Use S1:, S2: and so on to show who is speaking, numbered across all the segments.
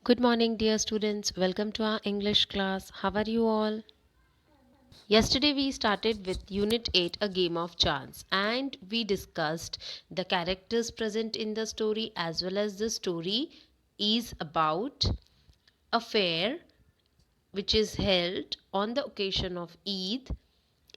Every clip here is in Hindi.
S1: Good morning, dear students. Welcome to our English class. How are you all? Yesterday, we started with Unit 8, A Game of Chance, and we discussed the characters present in the story as well as the story is about a fair which is held on the occasion of Eid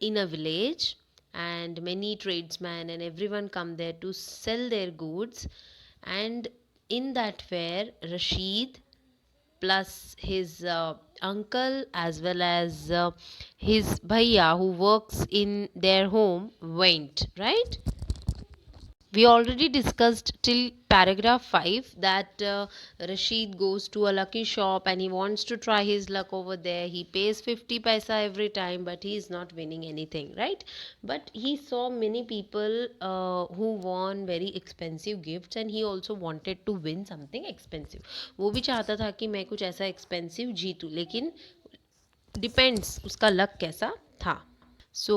S1: in a village, and many tradesmen and everyone come there to sell their goods. And in that fair, Rashid plus his uncle as well as his bhaiya who works in their home went, right? We already discussed till paragraph 5 that Rashid goes to a lucky shop and he wants to try his luck over there. He pays 50 paisa every time, but he is not winning anything, right? But he saw many people who won very expensive gifts and he also wanted to win something expensive. वो भी चाहता था कि मैं कुछ ऐसा एक्सपेंसिव जीतूं, लेकिन डिपेंड्स उसका लक कैसा था. So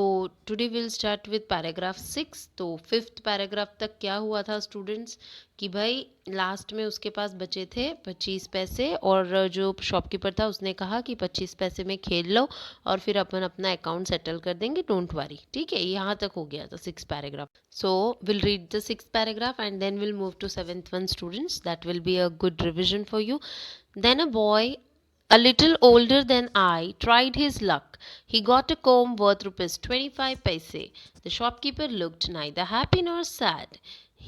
S1: today will start with paragraph 6. तो फिफ्थ पैराग्राफ तक क्या हुआ था स्टूडेंट्स कि भाई लास्ट में उसके पास बचे थे 25 पैसे और जो शॉपकीपर था उसने कहा कि 25 पैसे में खेल लो और फिर अपन अपना अकाउंट सेटल कर देंगे, डोंट वरी. ठीक है, यहाँ तक हो गया था 6 paragraph. So will read the 6 paragraph and then will move to 7th one students. That will be a good revision for you. Then a boy a little older than I tried his luck. He got a comb worth rupees 25 paise. The shopkeeper looked neither happy nor sad.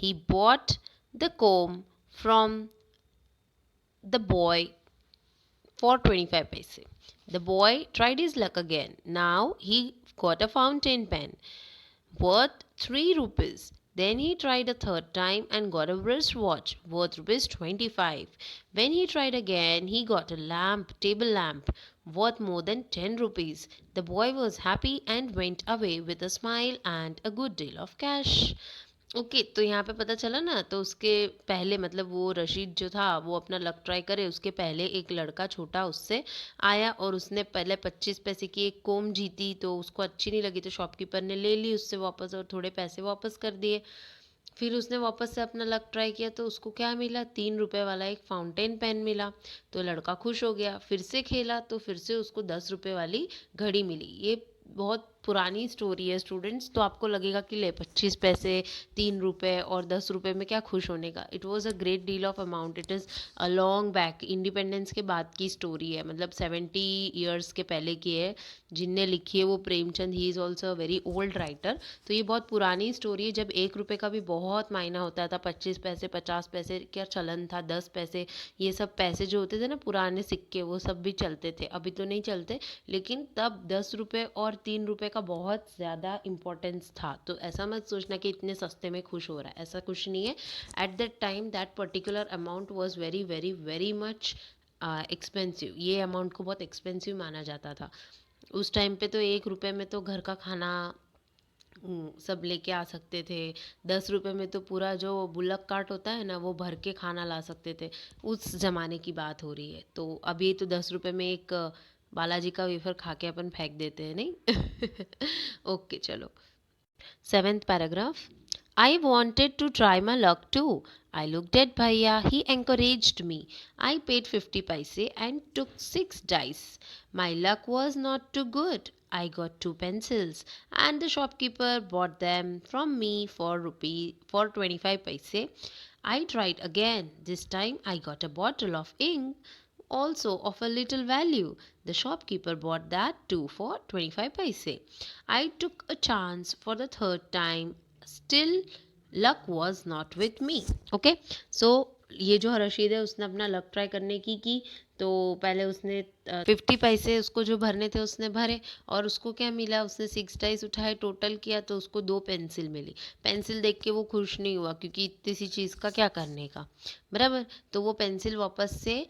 S1: He bought the comb from the boy for 25 paise. The boy tried his luck again. Now he got a fountain pen worth 3 rupees. Then he tried a third time and got a wristwatch worth rupees 25. When he tried again, he got a table lamp, worth more than 10 rupees. The boy was happy and went away with a smile and a good deal of cash. Okay तो यहाँ पे पता चला ना. तो उसके पहले मतलब वो रशीद जो था वो अपना लक ट्राई करे उसके पहले एक लड़का छोटा उससे आया और उसने पहले 25 पैसे की एक कोम जीती. तो उसको अच्छी नहीं लगी तो शॉपकीपर ने ले ली उससे वापस और थोड़े पैसे वापस कर दिए. फिर उसने वापस से अपना लक ट्राई किया तो उसको क्या मिला, 3 रुपए वाला एक फाउंटेन पेन मिला. तो लड़का खुश हो गया. फिर से खेला तो फिर से उसको 10 रुपए वाली घड़ी मिली. ये बहुत पुरानी स्टोरी है स्टूडेंट्स. तो आपको लगेगा कि ले 25 पैसे 3 रुपए और 10 रुपए में क्या खुश होने का. It was a great deal of amount. It is a long back, independence के बाद की स्टोरी है, मतलब 70 ईयर्स के पहले की है. जिनने लिखी है वो Premchand, he is also a very old writer. तो ये बहुत पुरानी स्टोरी है जब 1 रुपए का भी बहुत मायना होता था. 25 पैसे 50 पैसे क्या चलन था, 10 पैसे, ये सब पैसे जो होते थे ना पुराने सिक्के वो सब भी चलते थे. अभी तो नहीं चलते, लेकिन तब 10 रुपए और 3 रुपए का बहुत ज़्यादा इम्पोर्टेंस था. तो ऐसा मत सोचना कि इतने सस्ते में खुश हो रहा है, ऐसा कुछ नहीं है. At that time that particular amount was very very very much expensive. ये अमाउंट को बहुत एक्सपेंसिव माना जाता था उस टाइम पे. तो 1 रुपए में तो घर का खाना सब लेके आ सकते थे. 10 रुपए में तो पूरा जो बुलक कार्ट होता है ना वो भर के खाना ला सकते थे. उस ज़माने की बात हो रही है. तो अभी तो 10 रुपए में एक बालाजी का वेफर खा के अपन फेंक देते हैं, नहीं. ओके चलो. 7th paragraph. I wanted to try my luck too. I looked at Bhaiya. He encouraged me. I paid 50 paise and took 6 dice. My luck was not too good. I got 2 pencils and the shopkeeper bought them from me for 25 paise. I tried again. This time I got a bottle of ink, also of a little value. The shopkeeper bought that too for 25 paise. I took a chance for the third time. Still, luck was not with me. Okay, so ये जो रशीद है उसने अपना लक ट्राई करने की. तो पहले उसने 50 पैसे उसको जो भरने थे उसने भरे और उसको क्या मिला, उसने 6 डाइस उठाए, टोटल किया तो उसको 2 पेंसिल मिली. पेंसिल देख के वो खुश नहीं हुआ क्योंकि इतनी सी चीज़ का क्या करने का, बराबर. तो वो पेंसिल वापस से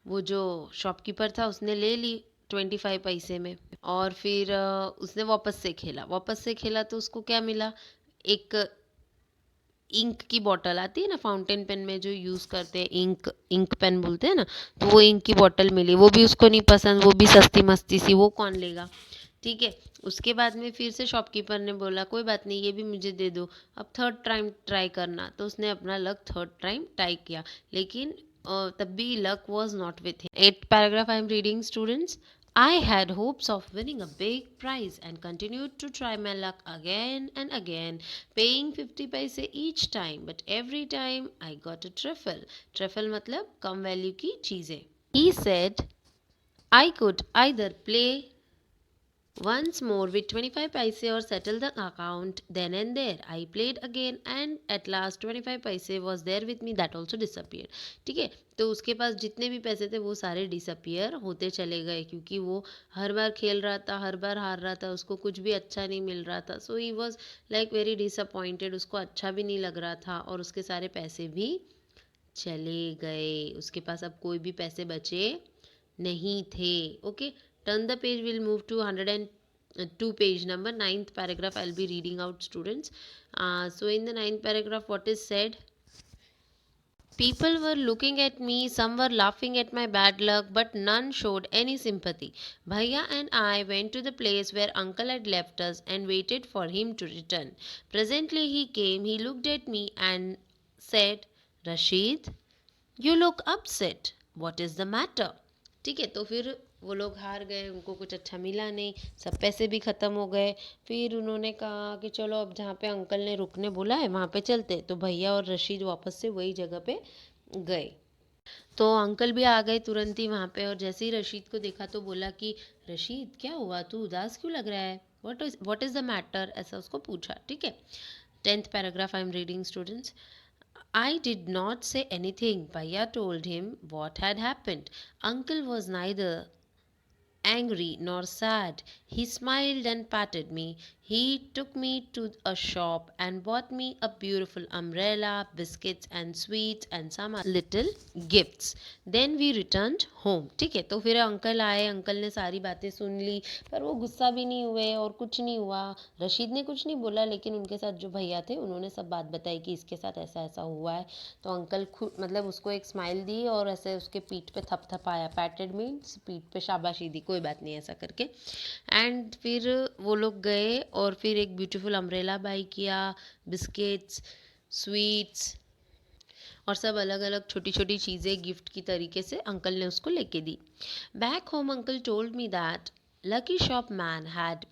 S1: वो जो शॉपकीपर था उसने ले ली 25 पैसे में. और फिर उसने वापस से खेला तो उसको क्या मिला, एक इंक की बॉटल आती है ना फाउंटेन पेन में जो यूज़ करते हैं, इंक पेन बोलते हैं ना. तो वो इंक की बॉटल मिली, वो भी उसको नहीं पसंद, वो भी सस्ती मस्ती सी, वो कौन लेगा. ठीक है. उसके बाद में फिर से शॉपकीपर ने बोला कोई बात नहीं ये भी मुझे दे दो, अब थर्ड टाइम ट्राई करना. तो उसने अपना लक थर्ड टाइम ट्राई किया, लेकिन तब भी luck was not with him. Eighth paragraph I am reading, students. I had hopes of winning a big prize and continued to try my luck again and again, paying 50 paise each time, but every time I got a trifle. Trifle मतलब कम value की चीजें. He said I could either play once more with 25 paise or settle the account then and there. I played again and at last 25 paise was there with me, that also disappeared. ठीक है, तो उसके पास जितने भी पैसे थे वो सारे डिसअपियर होते चले गए क्योंकि वो हर बार खेल रहा था, हर बार हार रहा था, उसको कुछ भी अच्छा नहीं मिल रहा था. So he was like very disappointed, उसको अच्छा भी नहीं लग रहा था और उसके सारे पैसे भी चले गए. उसके पास अब कोई भी पैसे बचे नहीं थे. Okay, turn the page, we'll move to 102 page number, ninth paragraph I'll be reading out, students. So in the ninth paragraph what is said, people were looking at me, some were laughing at my bad luck, but none showed any sympathy. Bhaiya and I went to the place where uncle had left us and waited for him to return. Presently he came, he looked at me and said, Rashid, you look upset. What is the matter? ठीक है, तो फिर वो लोग हार गए, उनको कुछ अच्छा मिला नहीं, सब पैसे भी ख़त्म हो गए. फिर उन्होंने कहा कि चलो अब जहाँ पे अंकल ने रुकने बोला है वहाँ पे चलते. तो भैया और रशीद वापस से वही जगह पे गए. तो अंकल भी आ गए तुरंत ही वहाँ पे और जैसे ही रशीद को देखा तो बोला कि रशीद क्या हुआ, तू उदास क्यों लग रहा है, व्हाट इज़ द मैटर, ऐसा उसको पूछा. ठीक है, 10th paragraph I am reading, students. I did not say anything. Bhaiya told him what had happened. Uncle was neither angry nor sad. He smiled and patted me. He took me to a shop and bought me a beautiful umbrella, biscuits and sweets and some little gifts. Then we returned home. ठीक है, तो फिर अंकल आए, अंकल ने सारी बातें सुन ली पर वो गुस्सा भी नहीं हुए और कुछ नहीं हुआ. रशीद ने कुछ नहीं बोला लेकिन उनके साथ जो भैया थे उन्होंने सब बात बताई कि इसके साथ ऐसा ऐसा हुआ है. तो अंकल खुद मतलब उसको एक स्माइल दी और ऐसे उसके पीठ पे थपथपाया, पैटेड मीन्स पीठ पे शाबाशी दी, कोई बात नहीं ऐसा करके. एंड फिर वो लोग गए और फिर एक ब्यूटीफुल अम्ब्रेला बाई किया, बिस्किट्स, स्वीट्स और सब अलग अलग छोटी छोटी चीज़ें गिफ्ट की तरीके से अंकल ने उसको लेके दी. Back home uncle told me that lucky shop man had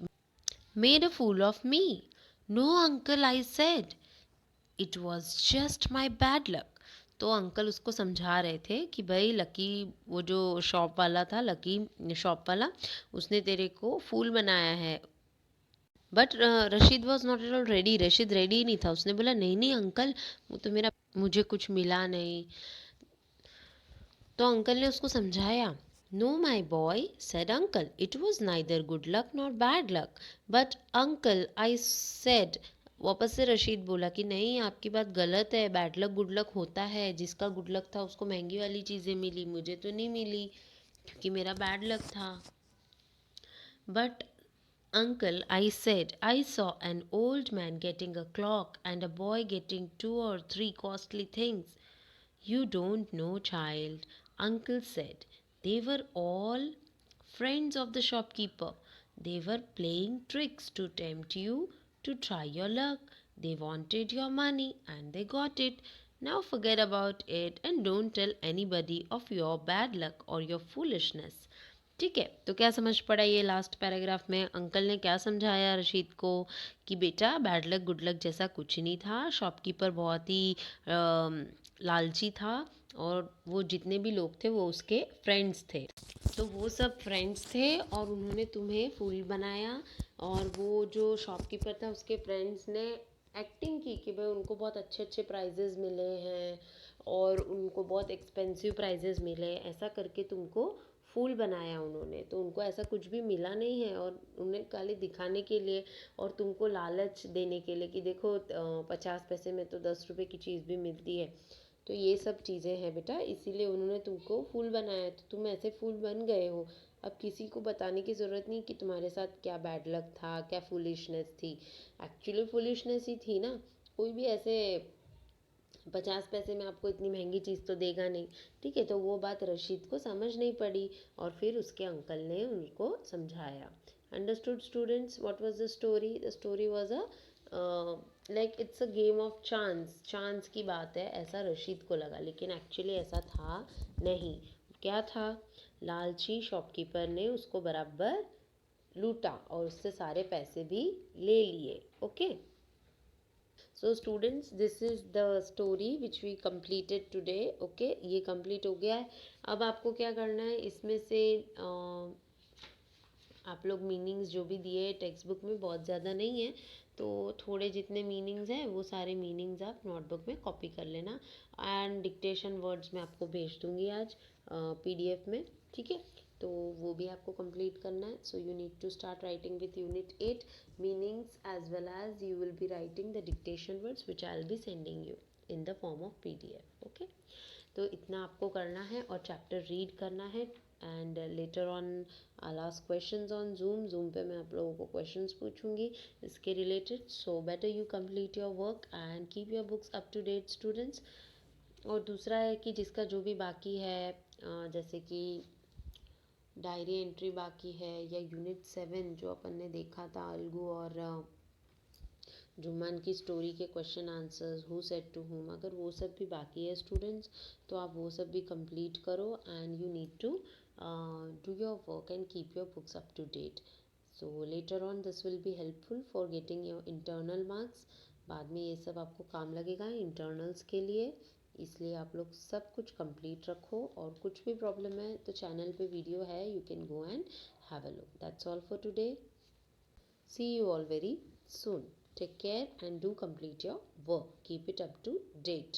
S1: made a fool of me. No uncle, I said, it was just my bad luck. तो अंकल उसको समझा रहे थे कि भाई लकी, वो जो शॉप वाला था, लकी शॉप वाला, उसने तेरे को फूल बनाया है. But Rashid was not at all ready. Rashid ready ही नहीं था. उसने बोला नहीं नहीं अंकल, वो तो मेरा, मुझे कुछ मिला नहीं. तो अंकल ने उसको समझाया. Know my boy, said uncle, it was neither good luck not bad luck. But uncle, I said, वापस से रशीद बोला कि नहीं आपकी बात गलत है, बैड लक गुड लक होता है. जिसका गुड लक था उसको महंगी वाली चीज़ें मिली, मुझे तो नहीं मिली क्योंकि मेरा बैड लक था. But uncle, I said, I saw an old man getting a clock and a boy getting 2 or 3 costly things. You don't know, child, uncle said. They were all friends of the shopkeeper. They were playing tricks to tempt you to try your luck. They wanted your money and they got it. Now forget about it and don't tell anybody of your bad luck or your foolishness. ठीक है, तो क्या समझ पड़ा ये लास्ट पैराग्राफ में अंकल ने क्या समझाया रशीद को कि बेटा बैड लक गुड लक जैसा कुछ नहीं था. शॉपकीपर बहुत ही लालची था और वो जितने भी लोग थे वो उसके फ्रेंड्स थे. तो वो सब फ्रेंड्स थे और उन्होंने तुम्हें फूल बनाया. और वो जो शॉपकीपर था उसके फ्रेंड्स ने एक्टिंग की कि भाई उनको बहुत अच्छे अच्छे प्राइजेस मिले हैं और उनको बहुत एक्सपेंसिव प्राइजेस मिले, ऐसा करके तुमको फूल बनाया उन्होंने. तो उनको ऐसा कुछ भी मिला नहीं है और उन्हें खाली दिखाने के लिए और तुमको लालच देने के लिए कि देखो 50 पैसे में तो 10 रुपए की चीज़ भी मिलती है. तो ये सब चीज़ें हैं बेटा, इसीलिए उन्होंने तुमको फूल बनाया. तो तुम ऐसे फूल बन गए हो. अब किसी को बताने की ज़रूरत नहीं कि तुम्हारे साथ क्या बैड लक था, क्या फुलिशनेस थी. एक्चुअली फुलिशनेस ही थी ना. कोई भी ऐसे 50 पैसे में आपको इतनी महंगी चीज़ तो देगा नहीं. ठीक है, तो वो बात रशीद को समझ नहीं पड़ी और फिर उसके अंकल ने उनको समझाया. Understood students, what was the story? The story was a like it's a game of chance, chance की बात है ऐसा रशीद को लगा, लेकिन एक्चुअली ऐसा था नहीं। क्या था, लालची शॉपकीपर ने उसको बराबर लूटा और उससे सारे पैसे भी ले लिए। Okay, so students, this is the story which we completed today. Okay, ये कंप्लीट हो गया है। अब आपको क्या करना है, इसमें से आप लोग मीनिंग्स जो भी दिए टेक्स्ट बुक में बहुत ज़्यादा नहीं है, तो थोड़े जितने मीनिंग्स हैं वो सारे मीनिंग्स आप नोटबुक में कॉपी कर लेना। एंड डिक्टेशन वर्ड्स मैं आपको भेज दूँगी आज पीडीएफ में, ठीक है। तो वो भी आपको कंप्लीट करना है। So you need to start writing with unit 8 meanings as well as you will be writing the dictation words which I will be sending you in the form of PDF. Okay, तो इतना आपको करना है और चैप्टर रीड करना है। And later on I ask questions on Zoom पे मैं आप लोगों को क्वेश्चंस पूछूंगी इसके related. So better you complete your work and keep your books up to date students. और दूसरा है कि जिसका जो भी बाकी है, जैसे कि डायरी एंट्री बाकी है, या यूनिट 7 जो अपन ने देखा था अलगू और जुम्मन की स्टोरी के question answers, who said to whom, अगर वो सब भी बाकी है स्टूडेंट्स, तो आप वो सब भी कंप्लीट करो। And you need to do your work and keep your books up to date. So later on this will be helpful for getting your internal marks. बाद में ये सब आपको काम लगेगा इंटरनल्स के लिए, इसलिए आप लोग सब कुछ कंप्लीट रखो। और कुछ भी प्रॉब्लम है तो चैनल पे वीडियो है, you can go and have a look. That's all for today. See you all very soon. Take care and do complete your work. Keep it up to date.